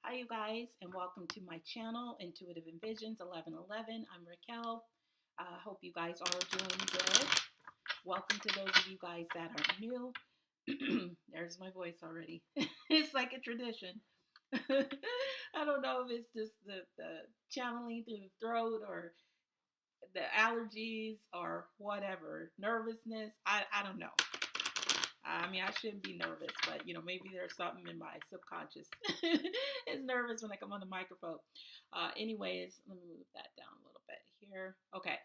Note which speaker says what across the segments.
Speaker 1: Hi, you guys, and welcome to my channel, Intuitive Envisions 1111. I'm Raquel. I hope you guys are doing good. Welcome to those of you guys that are new. There's my voice already. It's like a tradition. I don't know if it's just the channeling through the throat or the allergies or whatever, nervousness. I don't know. I mean, I shouldn't be nervous, but maybe there's something in my subconscious. It's nervous when I come on the microphone. Anyways, let me move that down a little bit here. Okay,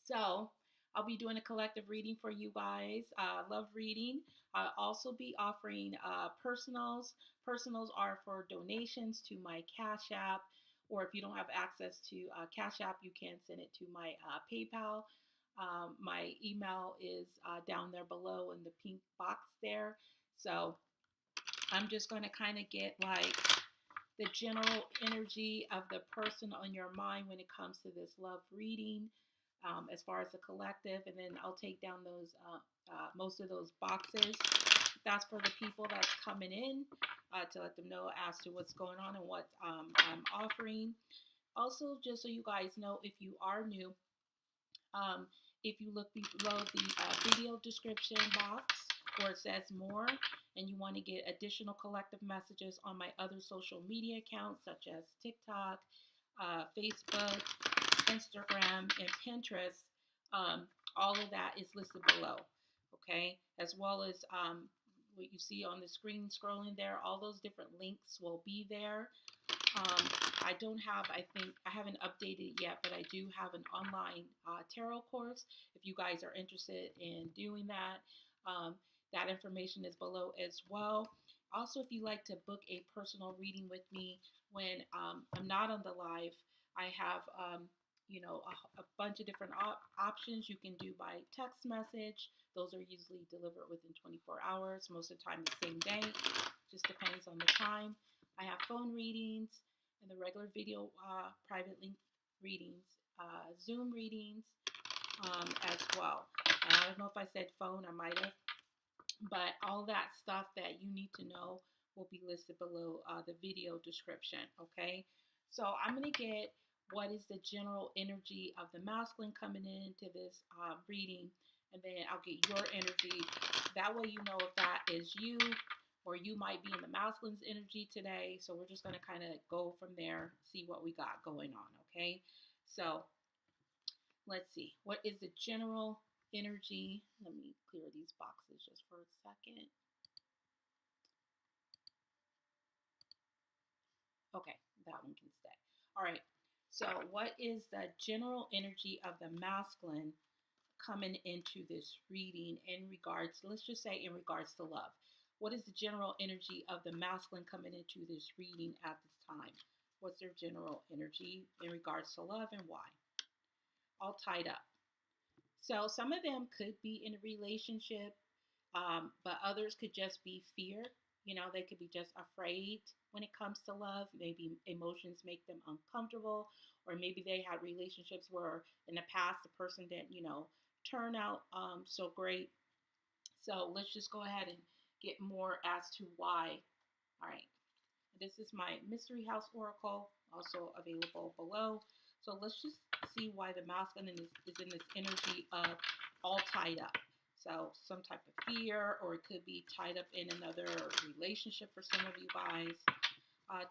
Speaker 1: so I'll be doing a collective reading for you guys. Love reading. I'll also be offering personals. Personals are for donations to my Cash App, or if you don't have access to Cash App, you can send it to my PayPal. My email is down there below in the pink box there. So I'm just going to kind of get like the general energy of the person on your mind when it comes to this love reading, as far as the collective, and then I'll take down those most of those boxes. That's for the people that's coming in, to let them know as to what's going on and what I'm offering. Also, just so you guys know, if you are new, um, if you look below the video description box where it says more, and you want to get additional collective messages on my other social media accounts such as TikTok, Facebook, Instagram, and Pinterest, all of that is listed below. Okay, as well as what you see on the screen scrolling there, all those different links will be there. I don't have, I haven't updated it yet, but I do have an online tarot course. If you guys are interested in doing that, that information is below as well. Also, if you like to book a personal reading with me when I'm not on the live, I have, a bunch of different options you can do by text message. Those are usually delivered within 24 hours, most of the time the same day. Just depends on the time. I have phone readings and the regular video private link readings, Zoom readings as well. And I don't know if I said phone, I might have, but all that stuff that you need to know will be listed below the video description, okay? So I'm going to get what is the general energy of the masculine coming into this reading, and then I'll get your energy. That way you know if that is you, or you might be in the masculine's energy today. So we're just going to kind of go from there, see what we got going on, okay? So let's see. What is the general energy? Let me clear these boxes just for a second. Okay, that one can stay. All right. So what is the general energy of the masculine coming into this reading in regards, let's just say in regards to love? What is the general energy of the masculine coming into this reading at this time? What's their general energy in regards to love and why? All tied up. So some of them could be in a relationship, but others could just be fear. They could be just afraid when it comes to love. Maybe emotions make them uncomfortable, or maybe they had relationships where in the past the person didn't, turn out so great. So let's just go ahead and get more as to why. All right. This is my Mystery House Oracle, also available below. So let's just see why the masculine is in this energy of all tied up. So some type of fear, or it could be tied up in another relationship for some of you guys.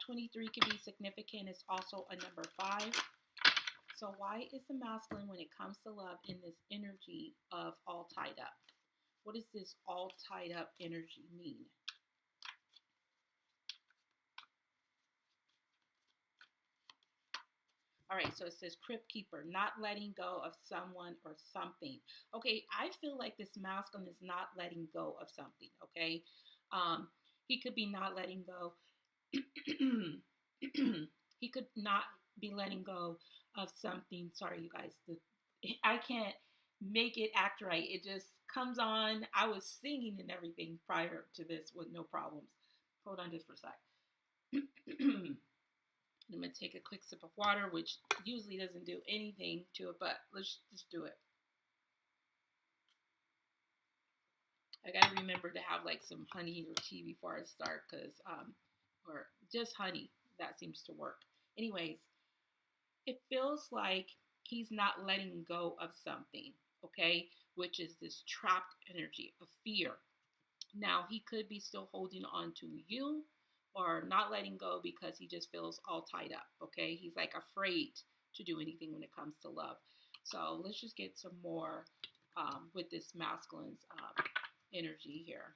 Speaker 1: 23 can be significant. It's also a number 5. So why is the masculine, when it comes to love, in this energy of all tied up? What does this all tied up energy mean? All right, so it says Crypt Keeper, not letting go of someone or something. Okay, I feel like this masculine is not letting go of something, okay? He could be not letting go. He could not be letting go of something. Sorry, you guys. I can't make it act right. It just comes on. I was singing and everything prior to this with no problems. Hold on just for a sec. I'm going to take a quick sip of water, which usually doesn't do anything to it, but let's just do it. I got to remember to have like some honey or tea before I start, because or just honey. That seems to work. Anyways, it feels like he's not letting go of something, okay, which is this trapped energy of fear. Now, he could be still holding on to you or not letting go because he just feels all tied up, okay? He's like afraid to do anything when it comes to love. So let's just get some more with this masculine's energy here.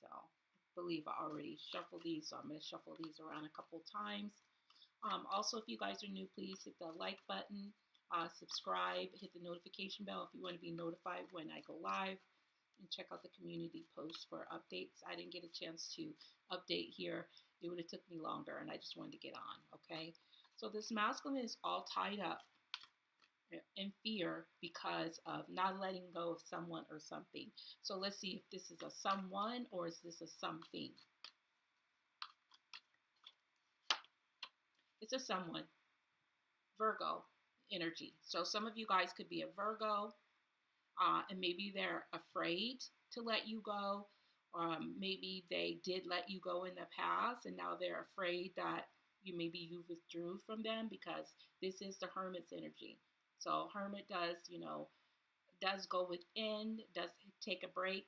Speaker 1: So I believe I already shuffled these, so I'm going to shuffle these around a couple times. Also, if you guys are new, please hit the like button, subscribe, hit the notification bell if you want to be notified when I go live, and check out the community posts for updates. I didn't get a chance to update here. It would have took me longer, and I just wanted to get on, okay? So this masculine is all tied up in fear because of not letting go of someone or something. So let's see if this is a someone or is this a something. It's a someone. Virgo energy. So some of you guys could be a Virgo, and maybe they're afraid to let you go. Maybe they did let you go in the past, and now they're afraid that you withdrew from them, because this is the Hermit's energy. So Hermit does go within, does take a break.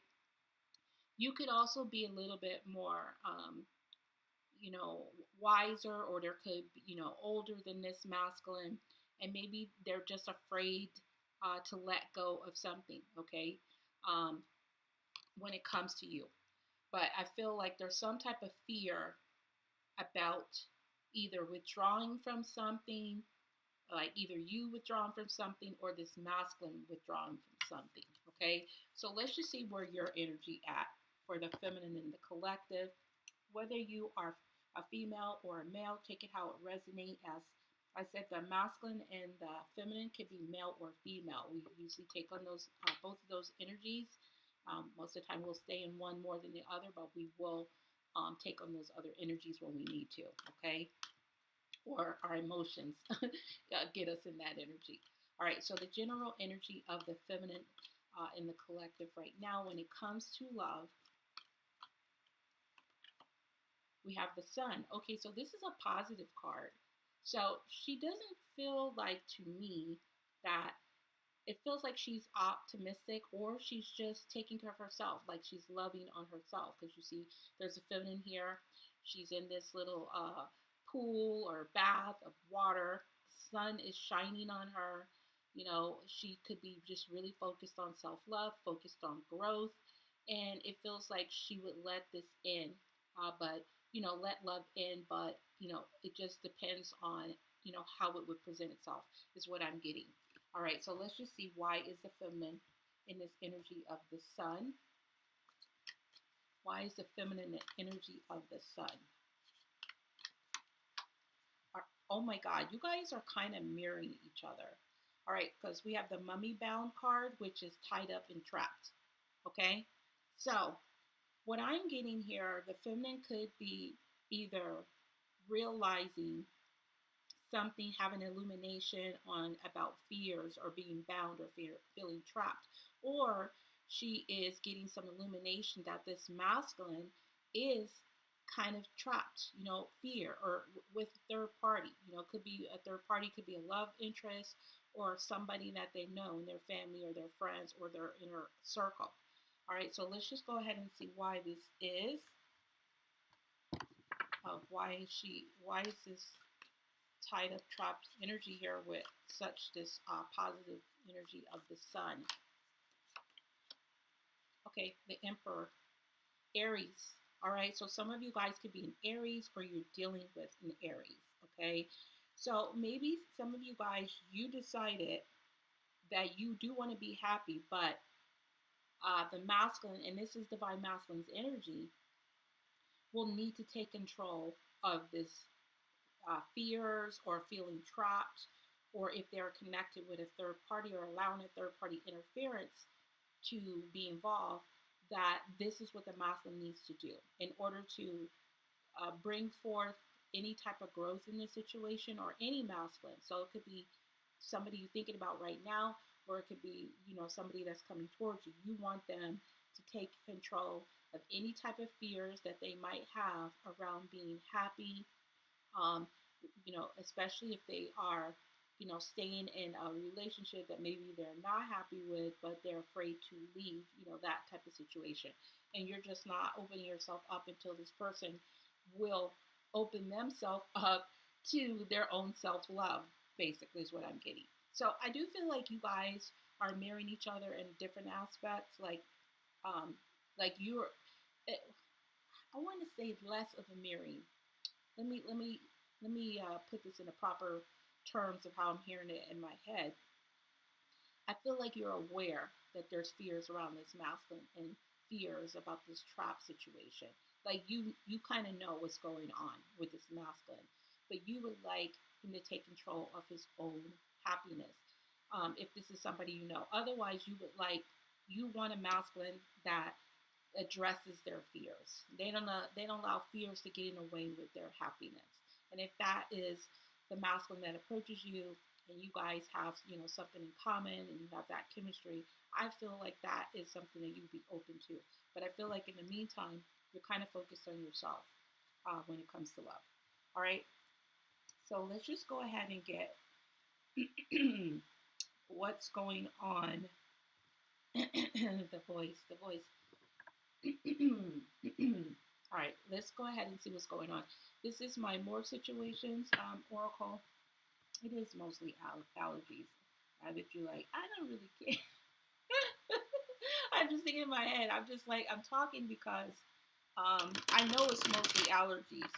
Speaker 1: You could also be a little bit more wiser, or there could be, older than this masculine, and maybe they're just afraid to let go of something, okay, when it comes to you. But I feel like there's some type of fear about either withdrawing from something, like either you withdrawing from something or this masculine withdrawing from something, okay? So let's just see where your energy at for the feminine and the collective. Whether you are a female or a male, take it how it resonates. As I said, the masculine and the feminine can be male or female. We usually take on those both of those energies. Most of the time we'll stay in one more than the other, but we will take on those other energies when we need to, okay? Or our emotions get us in that energy. All right, so the general energy of the feminine in the collective right now when it comes to love, we have the Sun. Okay, so this is a positive card. So she doesn't feel like, to me, that it feels like she's optimistic, or she's just taking care of herself, like she's loving on herself. Because you see, there's a feminine here. She's in this little pool or bath of water. The sun is shining on her. She could be just really focused on self-love, focused on growth. And it feels like she would let this in, but let love in, but it just depends on how it would present itself, is what I'm getting. All right, so let's just see, why is the feminine in this energy of the Sun? Why is the feminine energy of the Sun? Oh my God, you guys are kind of mirroring each other. All right, because we have the Mummy Bound card, which is tied up and trapped. Okay, so what I'm getting here, the feminine could be either realizing something, having illumination on about fears or being bound or feeling trapped, or she is getting some illumination that this masculine is kind of trapped, fear, or with third party. Could be a third party, could be a love interest, or somebody that they know in their family or their friends or their inner circle. All right, so let's just go ahead and see why this is. Why is this tied up, trapped energy here with such this positive energy of the Sun? Okay, the Emperor, Aries. All right, so some of you guys could be in Aries, or you're dealing with an Aries. Okay, so maybe some of you guys, you decided that you do want to be happy, but the masculine, and this is divine masculine's energy, will need to take control of this fears or feeling trapped, or if they're connected with a third party or allowing a third party interference to be involved, that this is what the masculine needs to do in order to bring forth any type of growth in this situation, or any masculine. So it could be somebody you're thinking about right now, or it could be, somebody that's coming towards you. You want them to take control of any type of fears that they might have around being happy, um, especially if they are, staying in a relationship that maybe they're not happy with, but they're afraid to leave, that type of situation. And you're just not opening yourself up until this person will open themselves up to their own self love, basically, is what I'm getting. So I do feel like you guys are mirroring each other in different aspects. Um, like you're, I want to say less of a mirroring. Let me put this in the proper terms of how I'm hearing it in my head. I feel like you're aware that there's fears around this masculine and fears about this trap situation. Like you kind of know what's going on with this masculine, but you would like him to take control of his own happiness. If this is somebody you know, otherwise you want a masculine that addresses their fears. They don't allow fears to get in the way with their happiness. And if that is the masculine that approaches you and you guys have, something in common and you have that chemistry, I feel like that is something that you'd be open to. But I feel like in the meantime, you're kind of focused on yourself when it comes to love. All right. So let's just go ahead and get what's going on. the voice. All right, let's go ahead and see what's going on. This is my more situations oracle. It is mostly allergies. I bet you like, I don't really care. I'm just thinking in my head. I'm just like, I'm talking because I know it's mostly allergies.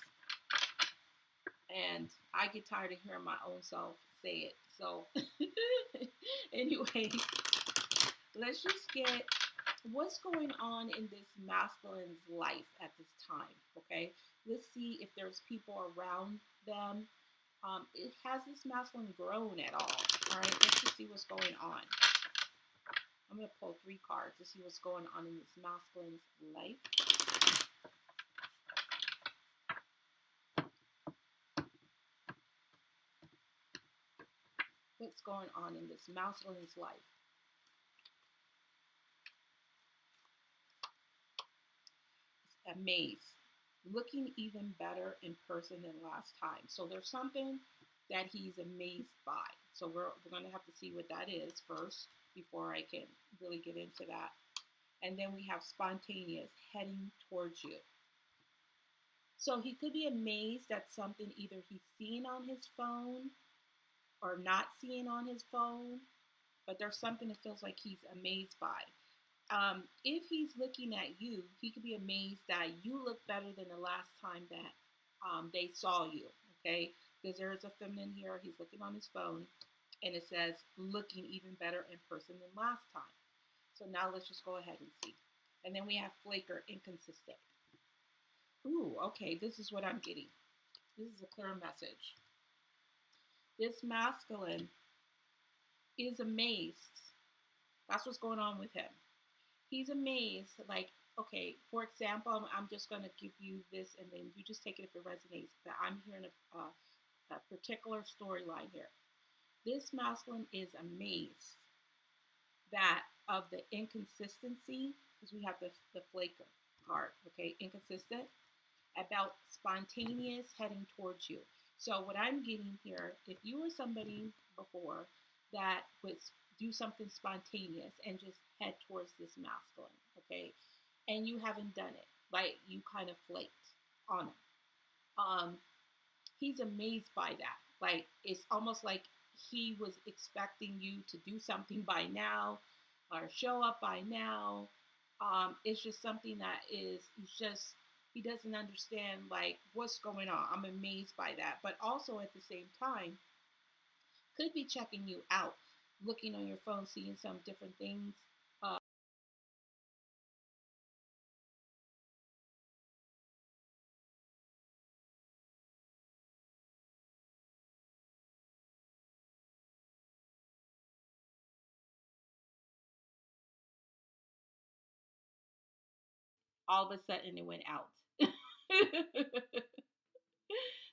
Speaker 1: And I get tired of hearing my own self say it. So, anyways, let's just get what's going on in this masculine's life at this time, okay? Let's see if there's people around them. Has this masculine grown at all? All right, let's just see what's going on. I'm going to pull 3 cards to see what's going on in this masculine's life. What's going on in this masculine's life? Amazed, looking even better in person than last time. So there's something that he's amazed by. So we're going to have to see what that is first before I can really get into that. And then we have spontaneous, heading towards you. So he could be amazed at something either he's seen on his phone or not seeing on his phone, but there's something that feels like he's amazed by. If he's looking at you, he could be amazed that you look better than the last time that they saw you, okay? Because there is a feminine here. He's looking on his phone, and it says, looking even better in person than last time. So now let's just go ahead and see. And then we have flaker, inconsistent. Ooh, okay, this is what I'm getting. This is a clear message. This masculine is amazed. That's what's going on with him. He's amazed, like, okay, for example, I'm just going to give you this and then you just take it if it resonates. But I'm hearing a particular storyline here. This masculine is amazed that of the inconsistency, because we have the flaker card, okay, inconsistent, about spontaneous heading towards you. So what I'm getting here, if you were somebody before that would do something spontaneous and just head towards this masculine, okay, and you haven't done it, like you kind of flaked on him, he's amazed by that. Like it's almost like he was expecting you to do something by now or show up by now. It's just something that is, he doesn't understand like what's going on. I'm amazed by that. But also at the same time, could be checking you out, looking on your phone, seeing some different things. All of a sudden it went out.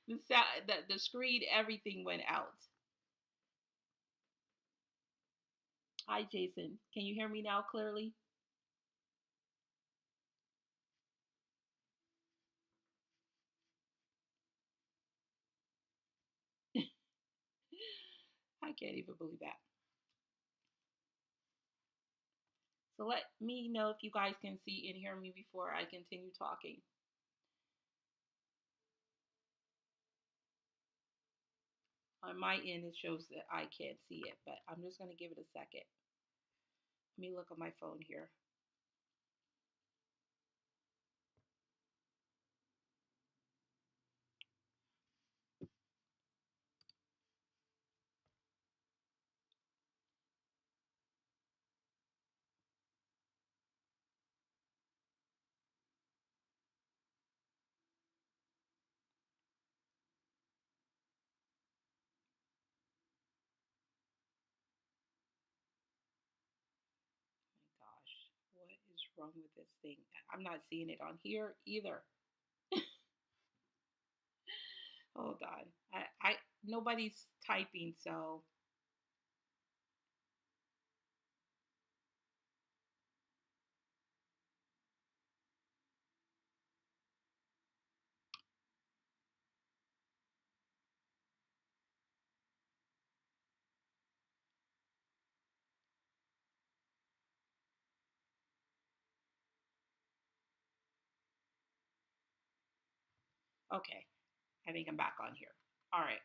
Speaker 1: the sound, the screen, everything went out. Hi, Jason. Can you hear me now clearly? I can't even believe that. So let me know if you guys can see and hear me before I continue talking. On my end, it shows that I can't see it, but I'm just going to give it a second. Let me look on my phone here. My gosh, what is wrong with this thing? I'm not seeing it on here either. Hold on. I nobody's typing, so okay. I think I'm back on here. All right.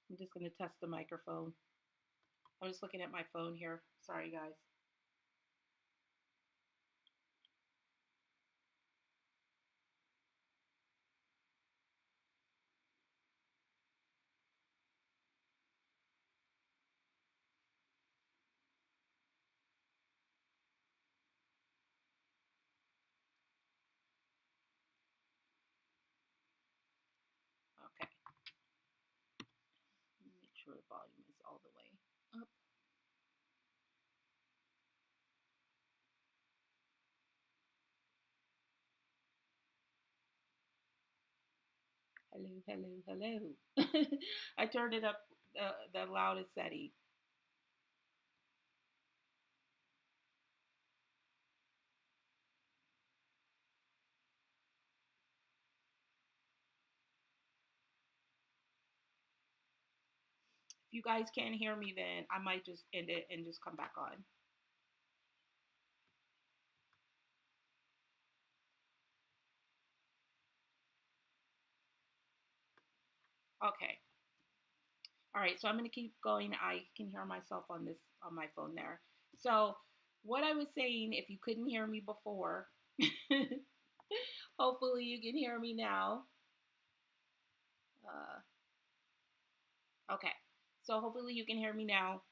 Speaker 1: I'm just going to test the microphone. I'm just looking at my phone here. Sorry, guys. Okay. Make sure the volume is all the way up. Hello, hello, hello. I turned it up the loudest setting. If you guys can't hear me, then I might just end it and just come back on. Okay. All right. So I'm going to keep going. I can hear myself on my phone there. So what I was saying, if you couldn't hear me before, hopefully you can hear me now. Okay. So hopefully you can hear me now.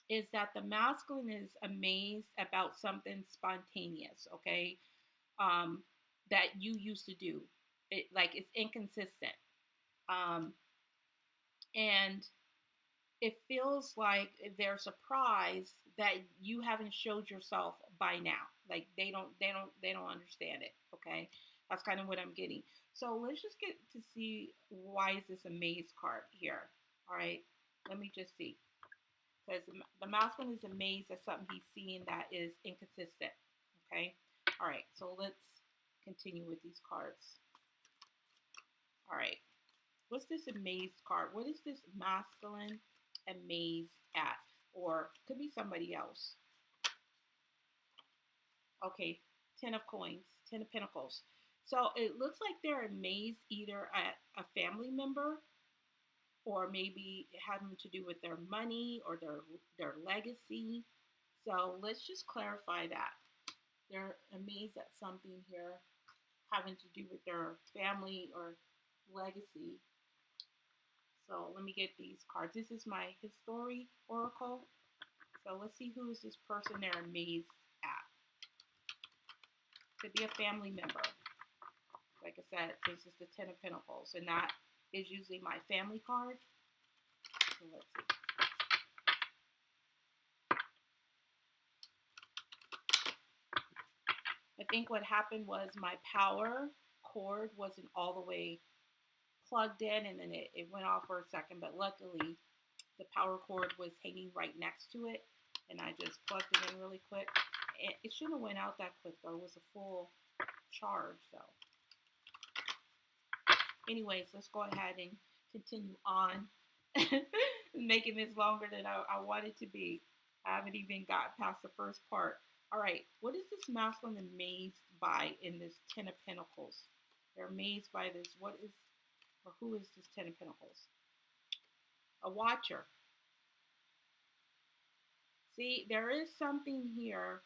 Speaker 1: Is that the masculine is amazed about something spontaneous, okay? That you used to do. It like it's inconsistent. Um, and it feels like they're surprised that you haven't showed yourself by now. Like they don't understand it, okay? That's kind of what I'm getting. So let's just get to see why is this amazed card here. All right. Let me just see. Because the masculine is amazed at something he's seeing that is inconsistent. Okay. All right. So let's continue with these cards. All right. What's this amazed card? What is this masculine amazed at? Or could be somebody else. Okay. 10 of coins, 10 of pentacles. So it looks like they're amazed either at a family member or maybe having to do with their money or their legacy. So let's just clarify that. They're amazed at something here having to do with their family or legacy. So let me get these cards. This is my history oracle. So let's see who is this person they're amazed at. Could be a family member. Like I said, this is the 10 of Pentacles, and that is usually my family card. So let's see. think what happened was my power cord wasn't all the way plugged in, and then it went off for a second, but luckily the power cord was hanging right next to it, and I just plugged it in really quick. It shouldn't have went out that quick though. It was a full charge. So anyways, let's go ahead and continue on. Making this longer than I want it to be. I haven't even got past the first part. All right, what is this masculine amazed by in this Ten of Pentacles? They're amazed by this. What is, or who is this Ten of Pentacles? A watcher. See, there is something here.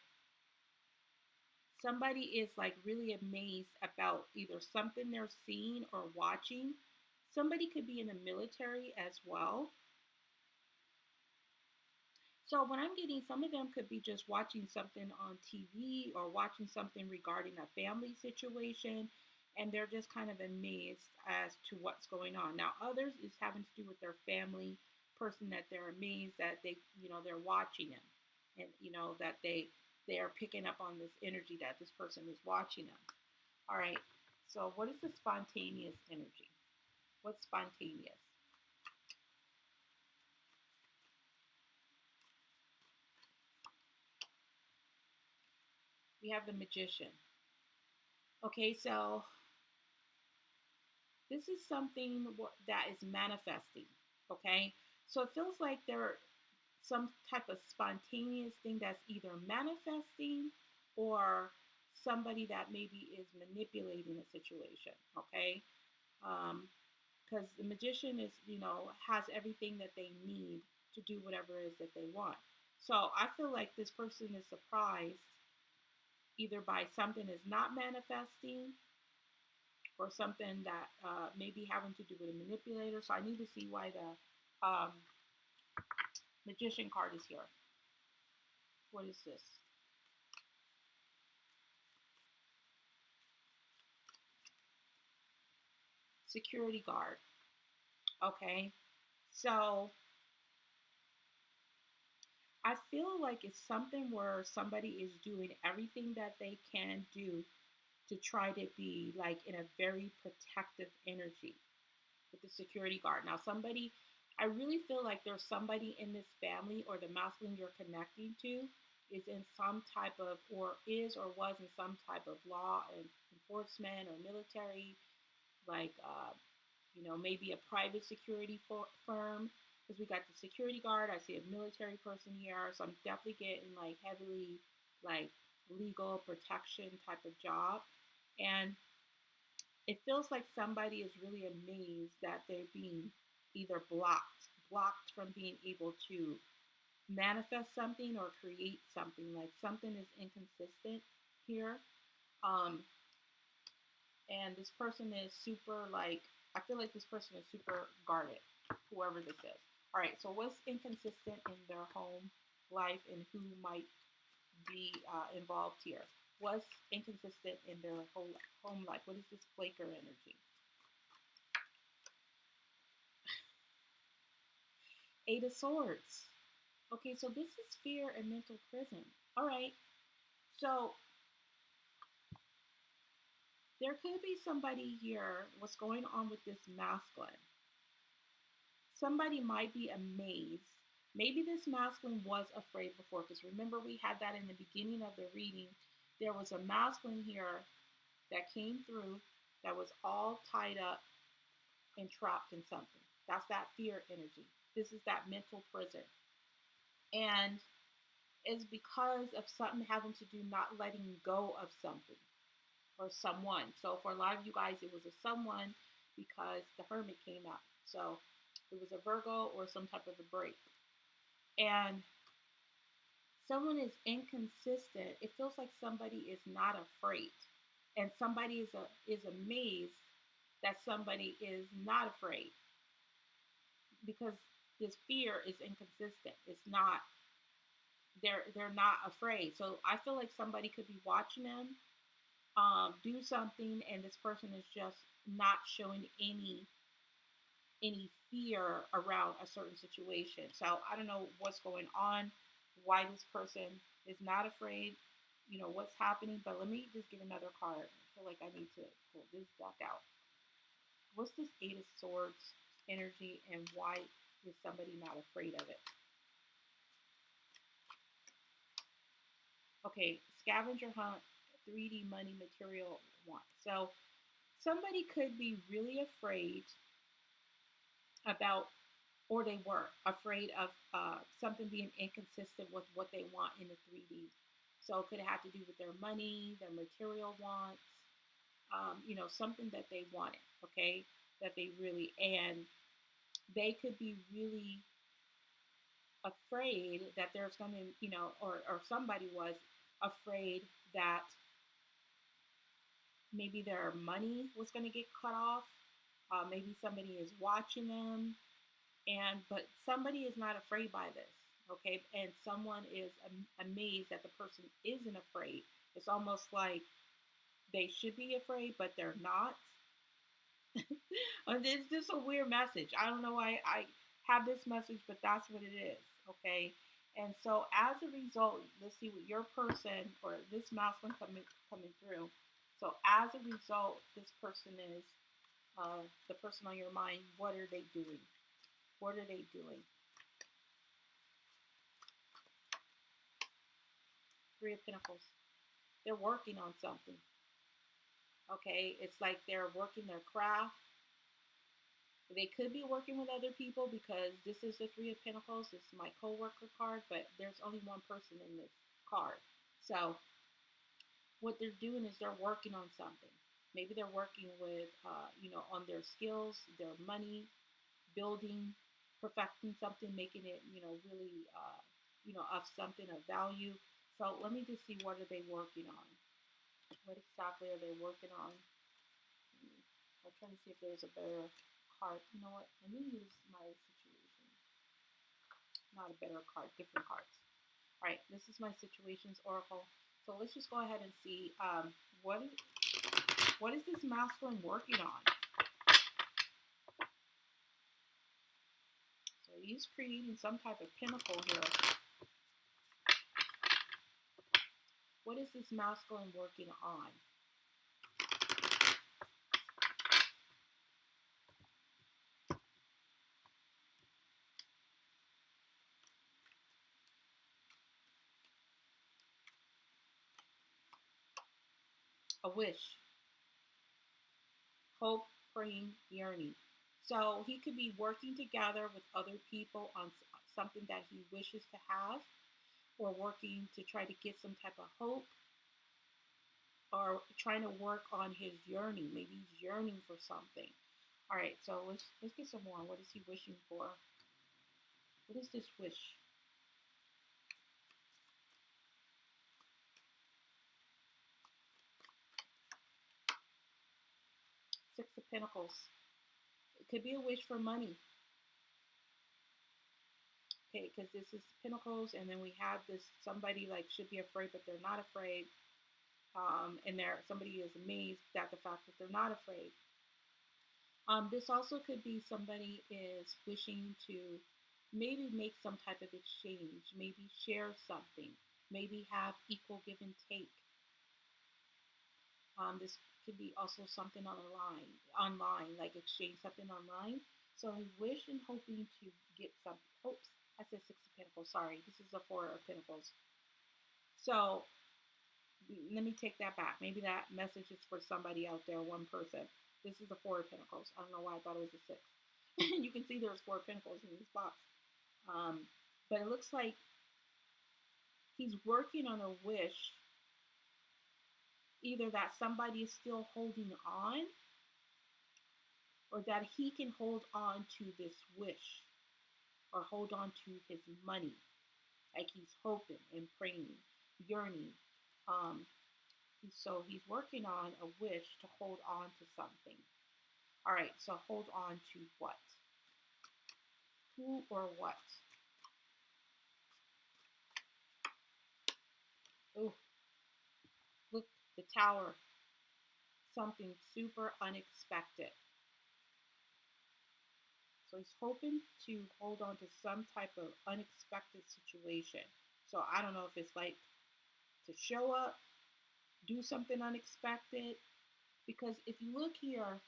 Speaker 1: Somebody is like really amazed about either something they're seeing or watching. Somebody could be in the military as well. So what I'm getting, some of them could be just watching something on TV or watching something regarding a family situation, and they're just kind of amazed as to what's going on. Now, others is having to do with their family person that they're amazed that they're watching them, and that they are picking up on this energy that this person is watching them. All right. So what is the spontaneous energy? What's spontaneous? We have the Magician. Okay, so this is something that is manifesting. Okay, so it feels like there some type of spontaneous thing that's either manifesting or somebody that maybe is manipulating a situation. Okay, because the magician is, has everything that they need to do whatever it is that they want. So I feel like this person is surprised either by something is not manifesting or something that may be having to do with a manipulator. So I need to see why the magician card is here. What is this? Security guard. Okay. So I feel like it's something where somebody is doing everything that they can do to try to be like in a very protective energy with the security guard. Now, I really feel like there's somebody in this family or the masculine you're connecting to is in some type of, or is or was in some type of law and enforcement or military, like, maybe a private security firm. Because we got the security guard, I see a military person here, so I'm definitely getting like heavily like legal protection type of job. And it feels like somebody is really amazed that they're being either blocked from being able to manifest something or create something. Like something is inconsistent here. Um, and this person is super like, I feel like this person is super guarded, whoever this is. All right, so what's inconsistent in their home life and who might be involved here? What's inconsistent in their whole home life? What is this flaker energy? Eight of Swords. Okay, so this is fear and mental prison. All right, so there could be somebody here, what's going on with this masculine. Somebody might be amazed. Maybe this masculine was afraid before, because remember we had that in the beginning of the reading. There was a masculine here that came through that was all tied up and trapped in something. That's that fear energy. This is that mental prison. And it's because of something having to do not letting go of something or someone. So for a lot of you guys, it was a someone because the Hermit came out. So it was a Virgo or some type of a break. And someone is inconsistent. It feels like somebody is not afraid. And somebody is amazed that somebody is not afraid because this fear is inconsistent. It's not, they're not afraid. So I feel like somebody could be watching them do something, and this person is just not showing any fear around a certain situation. So I don't know what's going on, why this person is not afraid. what's happening. But let me just give another card. I feel like I need to pull this deck out. What's this Eight of Swords energy, and why is somebody not afraid of it? Okay, scavenger hunt, 3D money material want. So somebody could be really afraid about, or they were afraid of something being inconsistent with what they want in the 3D. So it could have to do with their money, their material wants, something that they wanted, okay, that they really, and they could be really afraid that there's going to, or somebody was afraid that maybe their money was going to get cut off. Maybe somebody is watching them, but somebody is not afraid by this, okay? And someone is amazed that the person isn't afraid. It's almost like they should be afraid, but they're not. It's just a weird message. I don't know why I have this message, but that's what it is, okay? And so as a result, let's see what your person or this masculine coming through. So as a result, this person is the person on your mind. What are they doing? What are they doing? Three of Pentacles. They're working on something. Okay, it's like they're working their craft. They could be working with other people because this is the Three of Pentacles. This is my co-worker card, but there's only one person in this card. So what they're doing is they're working on something. Maybe they're working with, on their skills, their money, building, perfecting something, making it, really, of something of value. So let me just see, what are they working on? What exactly are they working on? I'm trying to see if there's a better card. You know what? Let me use my situation. Not a better card, different cards. All right, this is my situations oracle. So let's just go ahead and see what is this masculine working on? So he's creating some type of pinnacle here. What is this masculine working on? A wish, hope, praying, yearning. So he could be working together with other people on something that he wishes to have, or working to try to get some type of hope, or trying to work on his yearning. Maybe he's yearning for something. All right, so let's get some more. What is he wishing for? What is this wish? Six of Pentacles. It could be a wish for money. Okay, because this is Pentacles, and then we have this somebody like should be afraid, but they're not afraid. And somebody is amazed at the fact that they're not afraid. This also could be somebody is wishing to maybe make some type of exchange, maybe share something, maybe have equal give and take. This could be also something online, like exchange something online. So I wish and hoping to get some hopes. I said Six of Pentacles. Sorry, this is the Four of Pentacles. So let me take that back. Maybe that message is for somebody out there, one person. This is the Four of Pentacles. I don't know why I thought it was a six. You can see there's Four of Pentacles in this box. But it looks like he's working on a wish, either that somebody is still holding on, or that he can hold on to this wish, or hold on to his money, like he's hoping and praying, yearning. So he's working on a wish to hold on to something. All right, so hold on to what? Who or what? Oh, look, the Tower. Something super unexpected. So he's hoping to hold on to some type of unexpected situation. So I don't know if it's like to show up, do something unexpected. Because if you look here,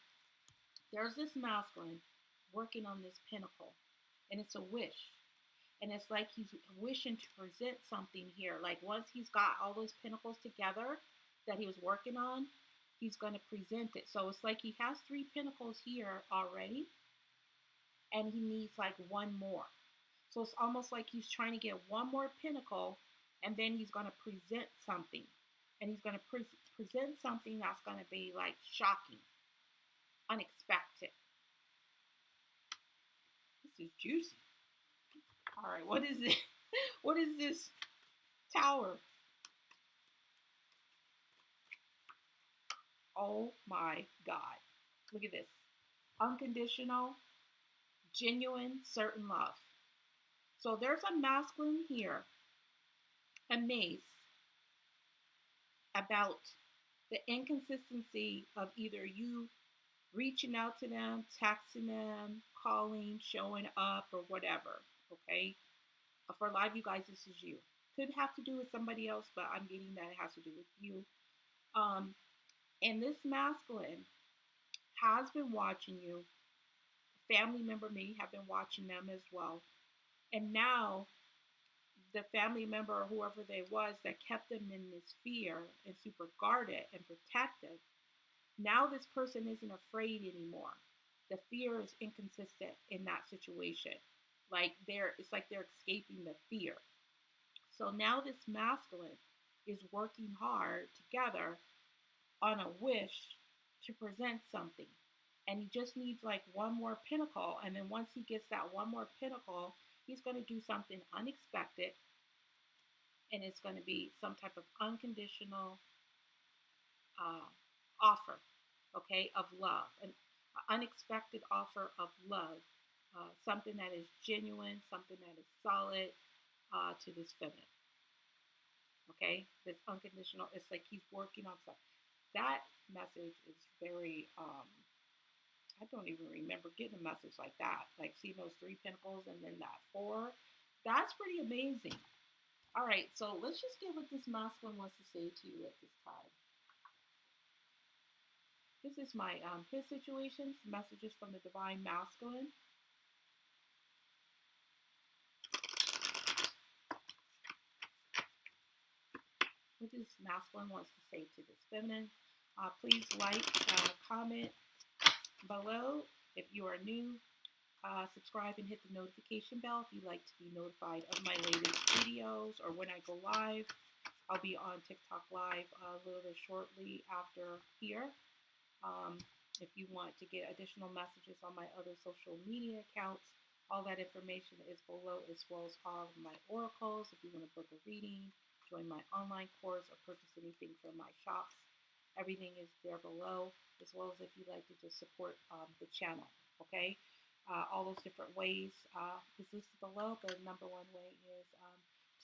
Speaker 1: there's this masculine working on this pinnacle, and it's a wish. And it's like he's wishing to present something here. Like once he's got all those pinnacles together that he was working on, he's going to present it. So it's like he has 3 pinnacles here already, and he needs like one more. So it's almost like he's trying to get one more pinnacle, and then he's going to present something. And he's going to present something that's going to be like shocking, unexpected. This is juicy. All right, what is it? What is this tower? Oh my God. Look at this. Unconditional, genuine, certain love. So there's a masculine here, amazed about the inconsistency of either you reaching out to them, texting them, calling, showing up, or whatever. Okay? For a lot of you guys, this is you. Could have to do with somebody else, but I'm getting that it has to do with you. And this masculine has been watching you. A family member may have been watching them as well. And now the family member or whoever they was that kept them in this fear and super guarded and protective, now this person isn't afraid anymore. The fear is inconsistent in that situation. It's like they're escaping the fear. So now this masculine is working hard together on a wish to present something. And he just needs like one more pinnacle. And then once he gets that one more pinnacle, he's going to do something unexpected. And it's going to be some type of unconditional offer, okay, of love. An unexpected offer of love. Something that is genuine, something that is solid to this feminine. Okay, this unconditional. It's like he's working on something. That message is very. I don't even remember getting a message like that. Like seeing those 3 pinnacles and then that 4. That's pretty amazing. All right, so let's just get what this masculine wants to say to you at this time. This is my his situations, messages from the divine masculine. What this masculine wants to say to this feminine. Please like, comment below if you are new. Subscribe and hit the notification bell if you'd like to be notified of my latest videos or when I go live. I'll be on TikTok live a little bit shortly after here. If you want to get additional messages on my other social media accounts, all that information is below, as well as all of my oracles. If you want to book a reading, join my online course, or purchase anything from my shops, everything is there below, as well as if you'd like to just support the channel, okay? All those different ways is listed below, but number one way is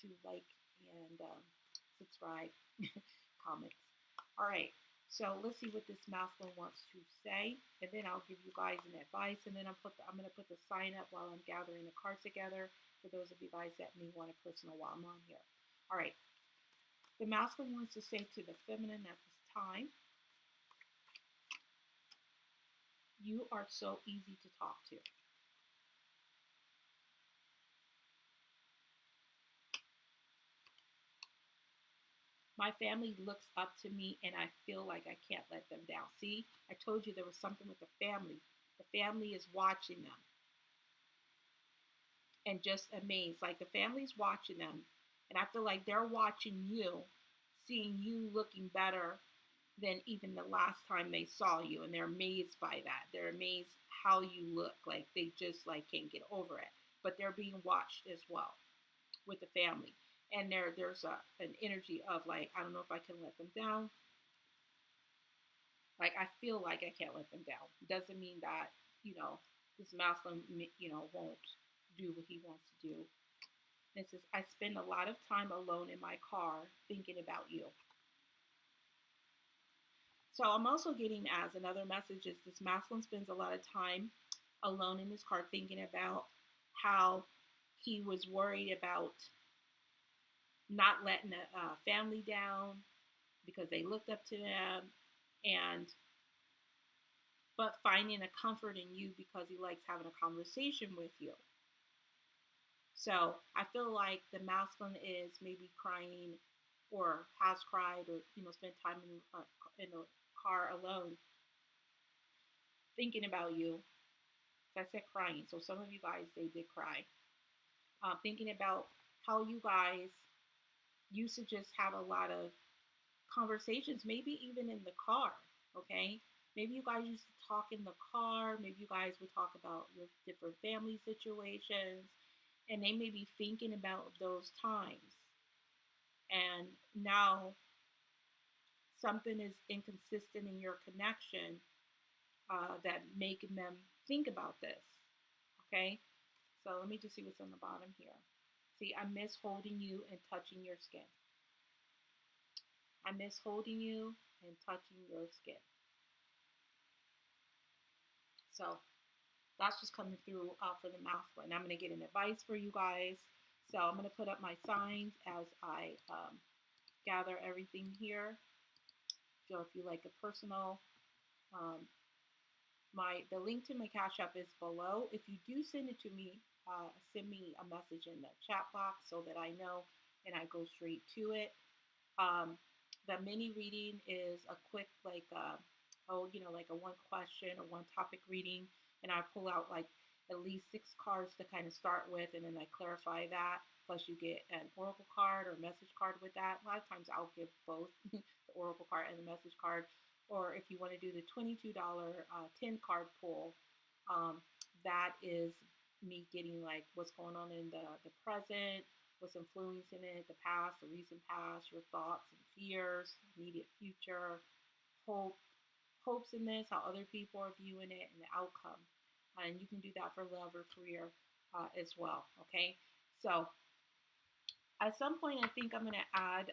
Speaker 1: to like and subscribe, comments. All right, so let's see what this masculine wants to say, and then I'll give you guys an advice, and then I'm going to put the sign up while I'm gathering the cards together for those of you guys that may want a personal while I'm on here. All right, the masculine wants to say to the feminine at this time, you are so easy to talk to. My family looks up to me and I feel like I can't let them down. See, I told you there was something with the family. The family is watching them and just amazed. Like the family's watching them, and I feel like they're watching you, seeing you looking better than even the last time they saw you, and they're amazed by that. They're amazed how you look. Like they just like can't get over it. But they're being watched as well with the family. And there's an energy of like, I don't know if I can let them down. Like I feel like I can't let them down. Doesn't mean that, this masculine, won't do what he wants to do. And it says, I spend a lot of time alone in my car thinking about you. So I'm also getting as another message is this masculine spends a lot of time alone in his car thinking about how he was worried about not letting a family down because they looked up to them, and but finding a comfort in you because he likes having a conversation with you. So I feel like the masculine is maybe crying or has cried or spent time in a car alone thinking about you. I said crying, so some of you guys they did cry, thinking about how you guys used to just have a lot of conversations, maybe even in the car. Okay, maybe you guys used to talk in the car. Maybe you guys would talk about your different family situations, and they may be thinking about those times. And now something is inconsistent in your connection that making them think about this. Okay, so let me just see what's on the bottom here. See, I miss holding you and touching your skin. I miss holding you and touching your skin. So that's just coming through for the masculine. I'm going to get an advice for you guys. So I'm going to put up my signs as I gather everything here. So if you like a personal, um, the link to my Cash App is below. If you do send it to me, send me a message in the chat box so that I know and I go straight to it. The mini reading is a quick like like a one question or one topic reading, and I pull out like at least 6 cards to kind of start with, and then I clarify that. Plus, you get an oracle card or message card with that. A lot of times, I'll give both the oracle card and the message card. Or if you want to do the $22 10 card pull, that is me getting like what's going on in the present, what's influencing it, the past, the recent past, your thoughts and fears, immediate future, hope, hopes in this, how other people are viewing it, and the outcome. And you can do that for love or career as well. Okay, so at some point, I think I'm going to add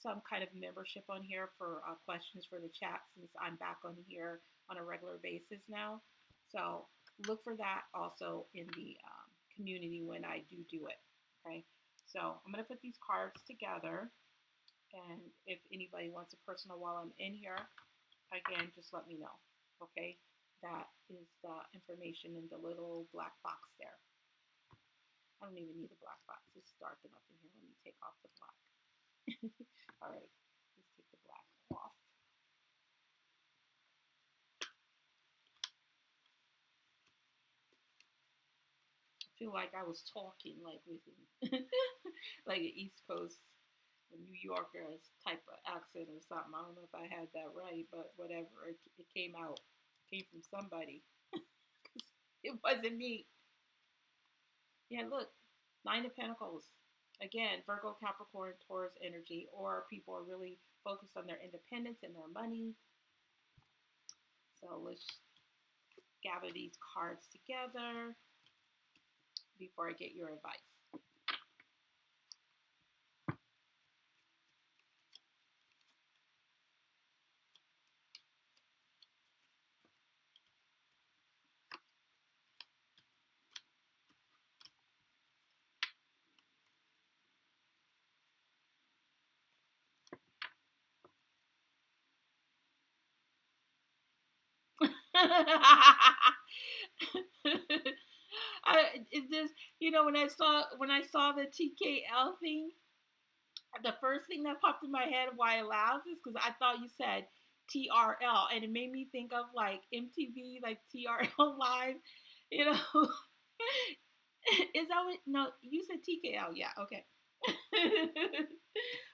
Speaker 1: some kind of membership on here for questions for the chat since I'm back on here on a regular basis now. So look for that also in the community when I do it. Okay, so I'm going to put these cards together, and if anybody wants a personal while I'm in here, again, just let me know. Okay, that is the information in the little black box there. I don't even need a black box. It's dark enough in here. Let me take off the black. All right, let's take the black off. I feel like I was talking like with like an East Coast New Yorker type of accent or something. I don't know if I had that right, but whatever. It came out. It came from somebody. It wasn't me. Yeah, look, 9 of Pentacles. Again, Virgo, Capricorn, Taurus energy, or people are really focused on their independence and their money. So let's gather these cards together before I get your advice. Is this when I saw the TKL thing, the first thing that popped in my head why I laughed is because I thought you said TRL, and it made me think of like MTV, like TRL Live, you know. Is that what? No, you said TKL. Yeah, okay.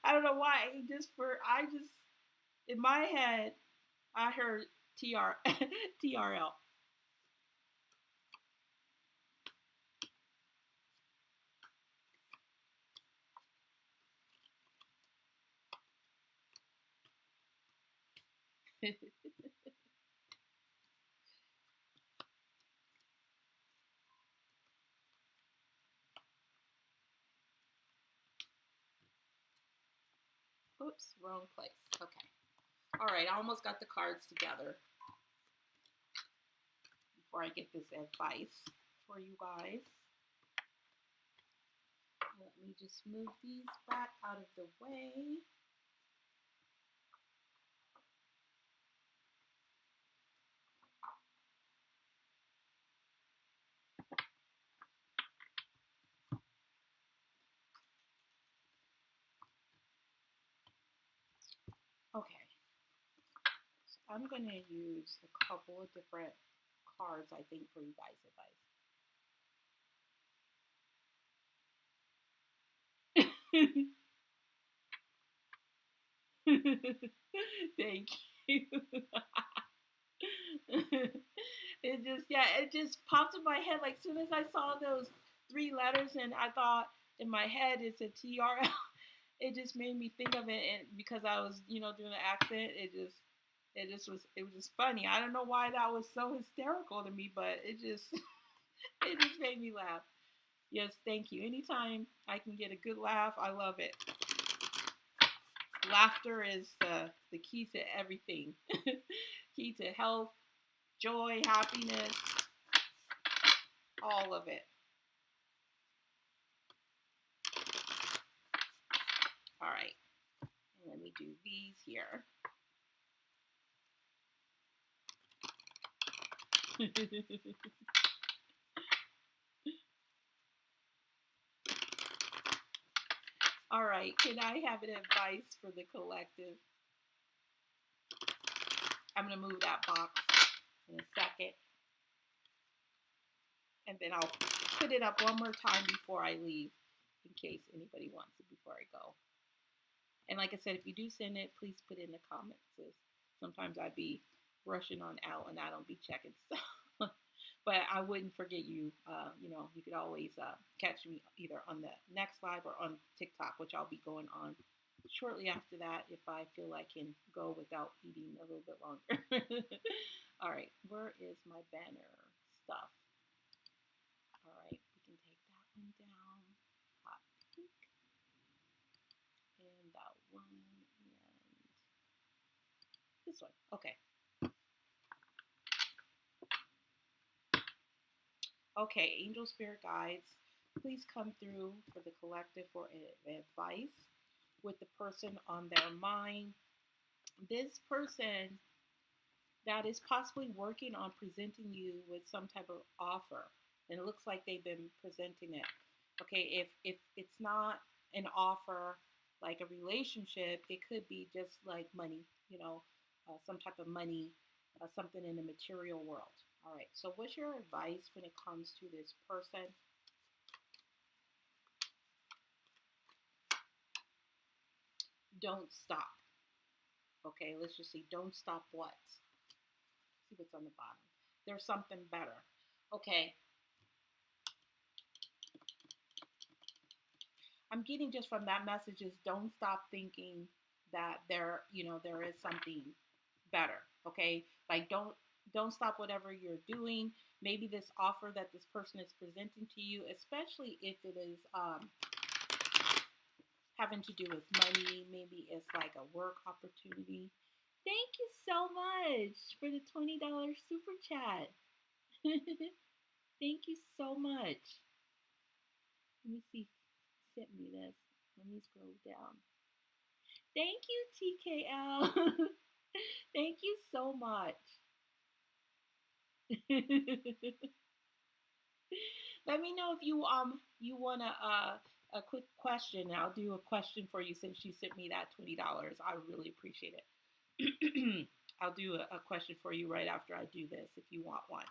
Speaker 1: I don't know why. I just in my head I heard TRL. Oops, wrong place. Okay. All right, I almost got the cards together before I get this advice for you guys. Let me just move these back out of the way. Okay, so I'm going to use a couple of different cards, I think, for you guys' advice. Thank you. It just popped in my head like soon as I saw those three letters, and I thought in my head it's a TRL. It just made me think of it, and because I was, doing the accent, it was just funny. I don't know why that was so hysterical to me, but it just made me laugh. Yes, thank you. Anytime I can get a good laugh, I love it. Laughter is the key to everything. Key to health, joy, happiness, all of it. All right. Let me do these here. All right. Can I have an advice for the collective? I'm going to move that box in a second. And then I'll put it up one more time before I leave in case anybody wants it before I go. And like I said, if you do send it, please put it in the comments. Sometimes I'd be rushing on out and I don't be checking stuff. But I wouldn't forget you. You could always catch me either on the next live or on TikTok, which I'll be going on shortly after that if I feel I can go without eating a little bit longer. All right, where is my banner stuff? All right, we can take that one down. Hot pink. And that one. And this one. Okay. Okay, angel spirit guides, please come through for the collective for advice with the person on their mind. This person that is possibly working on presenting you with some type of offer, and it looks like they've been presenting it. Okay, if it's not an offer like a relationship, it could be just like money, some type of money, something in the material world. All right, so what's your advice when it comes to this person? Don't stop. Okay, let's just see. Don't stop what? See what's on the bottom. There's something better. Okay, I'm getting just from that message is don't stop thinking that there is something better. Okay, like don't stop whatever you're doing. Maybe this offer that this person is presenting to you, especially if it is having to do with money, maybe it's like a work opportunity. Thank you so much for the $20 super chat. Thank you so much. Let me see. Sent me this. Let me scroll down. Thank you, TKL. Thank you so much. Let me know if you wanna a quick question. I'll do a question for you since you sent me that $20. I really appreciate it. I'll do a question for you right after I do this if you want one.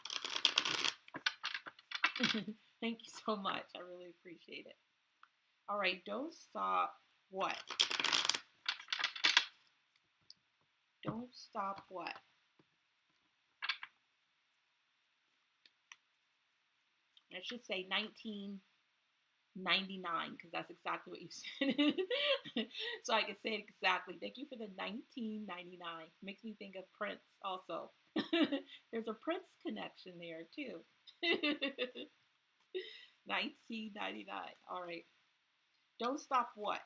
Speaker 1: Thank you so much. I really appreciate it. All right, don't stop what? Don't stop what? I should say 1999 because that's exactly what you said. So I can say it exactly. Thank you for the 1999. Makes me think of Prince also. There's a Prince connection there too. 1999. All right. Don't stop what?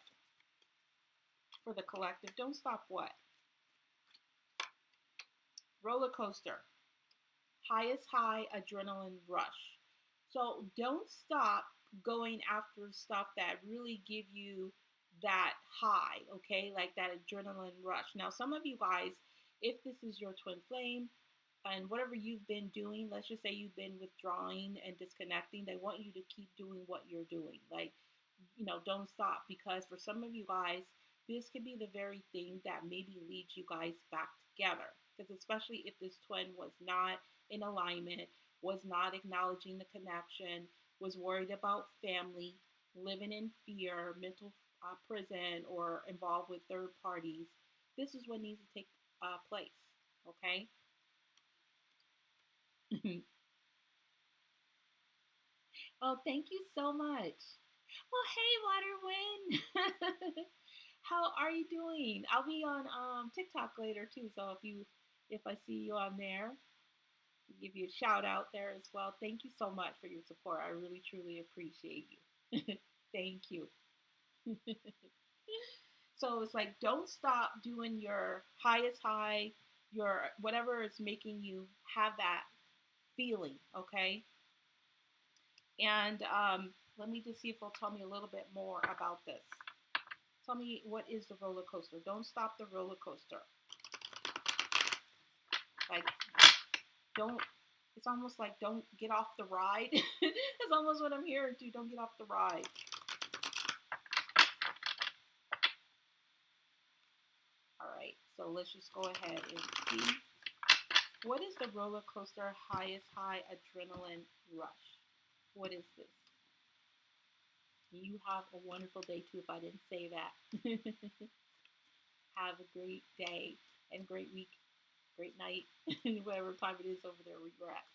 Speaker 1: For the collective, don't stop what? Roller coaster. Highest high adrenaline rush. So don't stop going after stuff that really give you that high, okay? Like that adrenaline rush. Now, some of you guys, if this is your twin flame and whatever you've been doing, let's just say you've been withdrawing and disconnecting, they want you to keep doing what you're doing. Like, don't stop, because for some of you guys, this could be the very thing that maybe leads you guys back together. Because especially if this twin was not in alignment, was not acknowledging the connection, was worried about family, living in fear, mental prison, or involved with third parties, this is what needs to take place. Okay. Oh, thank you so much. Well, hey, Water. How are you doing? I'll be on TikTok later too, so if I see you on there, I'll give you a shout out there as well. Thank you so much for your support. I really truly appreciate you. Thank you. So it's like, don't stop doing your highest high, your whatever is making you have that feeling, okay? And let me just see if they'll tell me a little bit more about this. Tell me, what is the roller coaster? Don't stop the roller coaster. Like, don't, it's almost like don't get off the ride. That's almost what I'm hearing too. Don't get off the ride. All right, so let's just go ahead and see. What is the roller coaster highest high adrenaline rush? What is this? You have a wonderful day too, if I didn't say that. Have a great day and great week, great night, whatever time it is over there where you're at.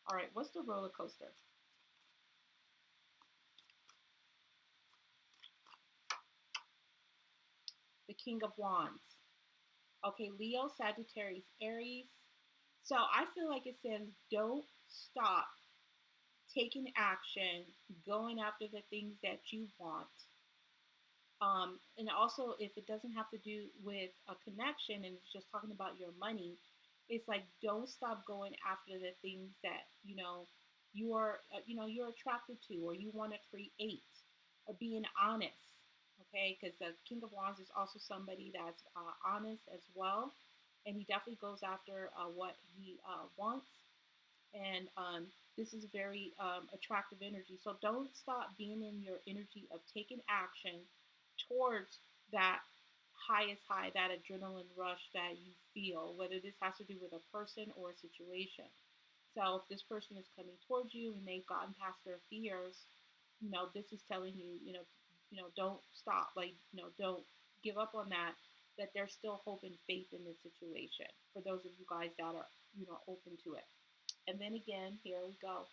Speaker 1: All right, what's the roller coaster? The King of Wands. Okay, Leo, Sagittarius, Aries. So I feel like it says don't stop taking action, going after the things that you want. And also, if it doesn't have to do with a connection and it's just talking about your money, it's like don't stop going after the things that you are you're attracted to or you want to create, or being honest. Okay, because the King of Wands is also somebody that's honest as well, and he definitely goes after what he wants, and this is very attractive energy. So don't stop being in your energy of taking action towards that highest high, that adrenaline rush that you feel, whether this has to do with a person or a situation. So if this person is coming towards you and they've gotten past their fears, this is telling you, don't stop. Like, don't give up on that. That there's still hope and faith in this situation. For those of you guys that are, open to it. And then again, here we go.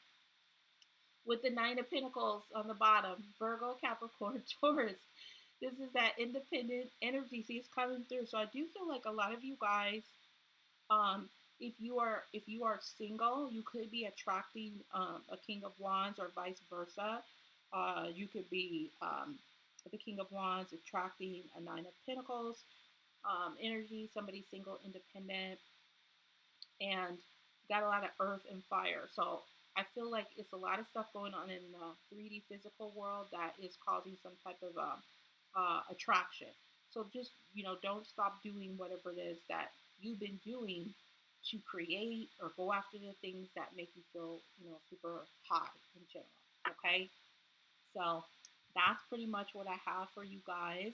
Speaker 1: With the Nine of Pentacles on the bottom, Virgo, Capricorn, Taurus. This is that independent energy. See, it's coming through. So I do feel like a lot of you guys, if you are single, you could be attracting a King of Wands, or vice versa. You could be the King of Wands attracting a Nine of Pentacles energy. Somebody single, independent, and got a lot of earth and fire. So I feel like it's a lot of stuff going on in the 3D physical world that is causing some type of attraction. So just, don't stop doing whatever it is that you've been doing to create or go after the things that make you feel, super high in general. Okay. So that's pretty much what I have for you guys.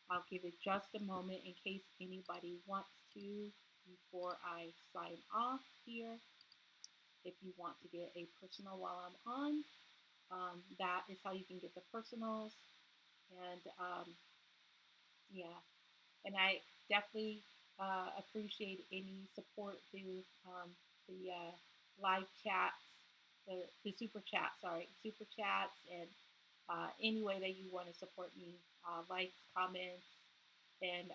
Speaker 1: I'll give it just a moment in case anybody wants to before I sign off here. If you want to get a personal while I'm on, that is how you can get the personals. And yeah, and I definitely appreciate any support through the live chats, the super chat, super chats, and any way that you want to support me, likes, comments, and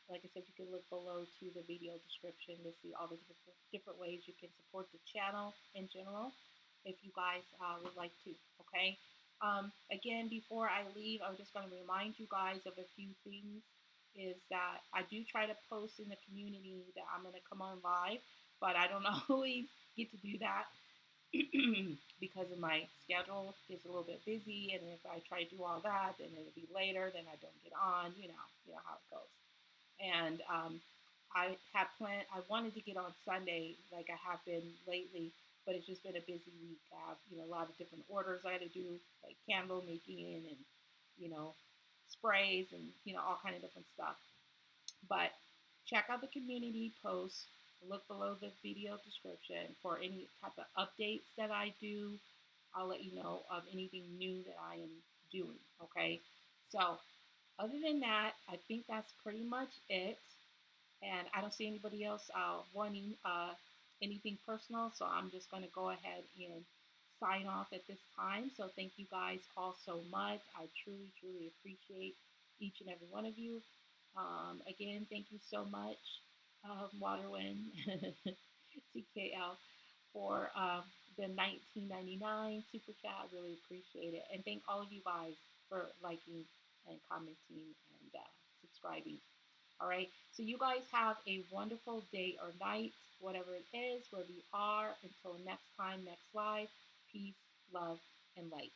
Speaker 1: like I said, you can look below to the video description to see all the different ways you can support the channel in general, if you guys would like to. Okay. Again, before I leave, I'm just going to remind you guys of a few things. Is that I do try to post in the community that I'm going to come on live, but I don't always get to do that. because of my schedule gets a little bit busy, and if I try to do all that, then it'll be later, then I don't get on, you know how it goes. And I had planned, I wanted to get on Sunday like I have been lately, but it's just been a busy week. I have, a lot of different orders I had to do, like candle making and, you know, sprays and, all kind of different stuff. But check out the community posts. Look below the video description for any type of updates that I do. I'll let you know of anything new that I am doing. Okay. So, other than that, I think that's pretty much it. And I don't see anybody else wanting anything personal. So, I'm just going to go ahead and sign off at this time. So, thank you guys all so much. I truly, truly appreciate each and every one of you. Again, thank you so much, Waterwind TKL, for the 1999 super chat. I really appreciate it. And thank all of you guys for liking and commenting and subscribing. All right. So you guys have a wonderful day or night, whatever it is, wherever you are. Until next time, next live. Peace, love, and light.